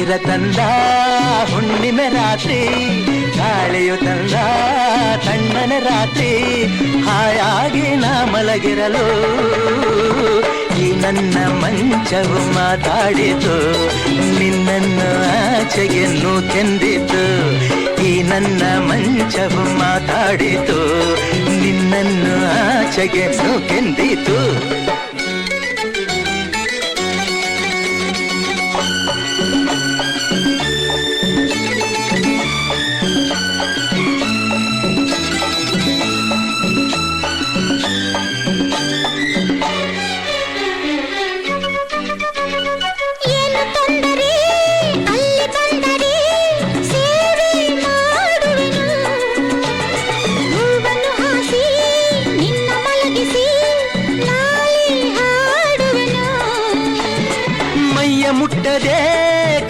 ಚಂದಿರ ತಂದ ಹುಣ್ಣಿಮೆ ರಾತ್ರಿ, ಗಾಳಿಯು ತಂದ ತಣ್ಣನ ರಾತ್ರಿ, ಹಾಯಾಗಿ ನಾ ಮಲಗಿರಲು ಈ ನನ್ನ ಮಂಚವು ಮಾತಾಡಿತು, ನಿನ್ನನ್ನು ಆಚೆಗೆ ನೂಕೆಂದಿತು. ಈ ನನ್ನ ಮಂಚವು ಮಾತಾಡಿತು, ನಿನ್ನನ್ನು ಆಚೆಗೆ ನೂಕೆಂದಿತು. ಮುಟ್ಟದೆ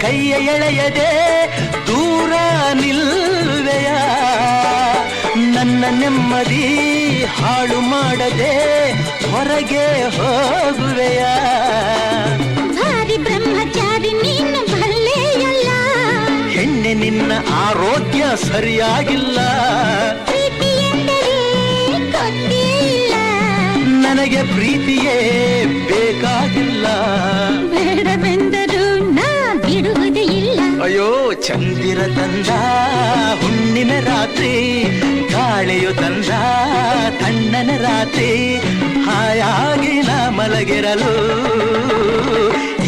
ಕೈಯ ಎಳೆಯದೆ ದೂರ ನಿಲ್ಲುವೆಯ, ನನ್ನ ನೆಮ್ಮದಿ ಹಾಳು ಮಾಡದೆ ಹೊರಗೆ ಹೋಗುವೆಯ. ಭಾರಿ ಬ್ರಹ್ಮಚಾರಿ ನೀನು ಬಲ್ಲೆಯಲ್ಲ, ಹೆಣ್ಣೆ ನಿನ್ನ ಆರೋಗ್ಯ ಸರಿಯಾಗಿಲ್ಲ, ಪ್ರೀತಿ ಎಂದರೆ ಗೊತ್ತಿಲ್ಲ, ನನಗೆ ಪ್ರೀತಿಯೇ ಬೇಕಾಗಿಲ್ಲ. ಬೇಡವೆಂದರೂ ನಾ ಬಿಡುವುದೇ ಇಲ್ಲ. ಅಯ್ಯೋ ಚಂದಿರ ತಂದ ಹುಣ್ಣಿಮೆ ರಾತ್ರಿ, ಗಾಳಿಯು ತಂದ ತಣ್ಣನ ರಾತ್ರಿ, ಹಾಯಾಗಿ ನಾ ಮಲಗಿರಲು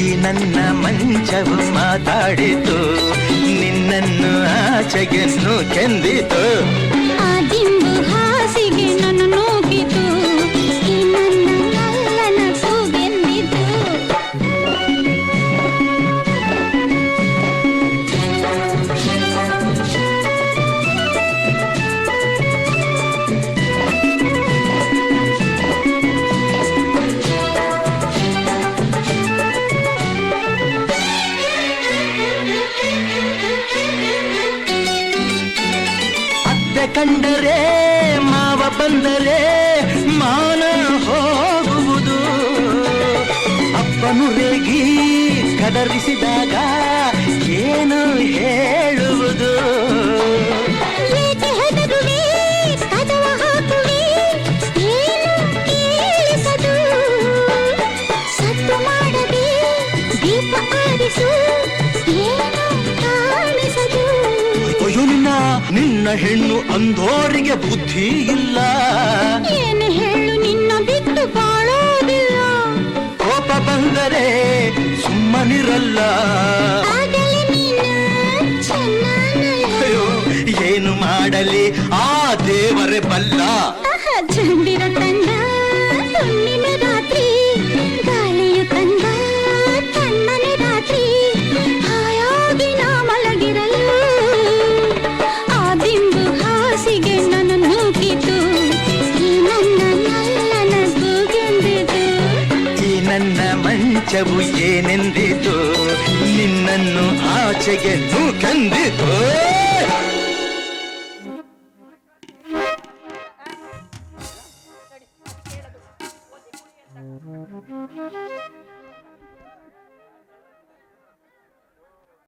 ಈ ನನ್ನ ಮಂಚವು ಮಾತಾಡಿತು, ನಿನ್ನನ್ನು ಆಚೆಗೆ ನೂಕೆಂದಿತು. ಆ ದಿಂಬು ಹಾಸಿಗೆ ನನ್ನ ನೂಕಿತು, ಈ ನನ್ನ ನಲ್ಲನ ಕೂಗೆಂದಿತು. ಅತ್ತೆ ಕಂಡರೆ ಮಾವ ಬಂದರೆ ಮಾನ ಹೋಗುವುದು, ಅಪ್ಪನು ರೇಗಿ ಕದರಿಸಿದಾಗ ಏನು ಹೇಳುವುದು. ಏಕೆ ಹೆದರುವೆ, ಕದವ ಹಾಕುವೆ, ಏನು ಕೇಳಿಸದು, ಸದ್ದು ಮಾಡದೆ ದೀಪ ಆರಿಸು, ಏನು ಕಾಣಿಸದು. ಅಯ್ಯೋ ನಿನ್ನ ಹೆಣ್ಣು ಅಂದೋರಿಗೆ ಬುದ್ಧಿ ಇಲ್ಲ, ಏನು ಹೇಳು ನಿನ್ನ ಬಿಟ್ಟು ಬಾಳೋದಿಲ್ಲ, ಕೋಪ ಬಂದರೆ ಸುಮ್ಮನಿರಲ್ಲ. ಆಗಲೇ ನೀನು ಚೆನ್ನಾನಲ್ಲ. ಅಯ್ಯೋ ಏನು ಮಾಡಲಿ ಆ ದೇವರೇ ಬಲ್ಲ. ಚಂದಿರ ತಂದ ಹುಣ್ಣಿಮೆ ರಾತ್ರಿ, ಗಾಳಿಯು ತಂದ ತಣ್ಣನೆ ರಾತ್ರಿ, ಹಾಯಾಗಿ ನಾ ಮಲಗಿರಲು ಆ ದಿಂಬು ಹಾಸಿಗೆ ನನ್ನ ನೂಕಿತು, ಈ ನನ್ನ ನಲ್ಲನ ಕೂಗೆಂದಿತು. ಈ ನನ್ನ ಮಂಚವು ಏನೆಂದಿತು, ನಿನ್ನನ್ನು ಆಚೆಗೆ ನೂಕೆಂದಿತು.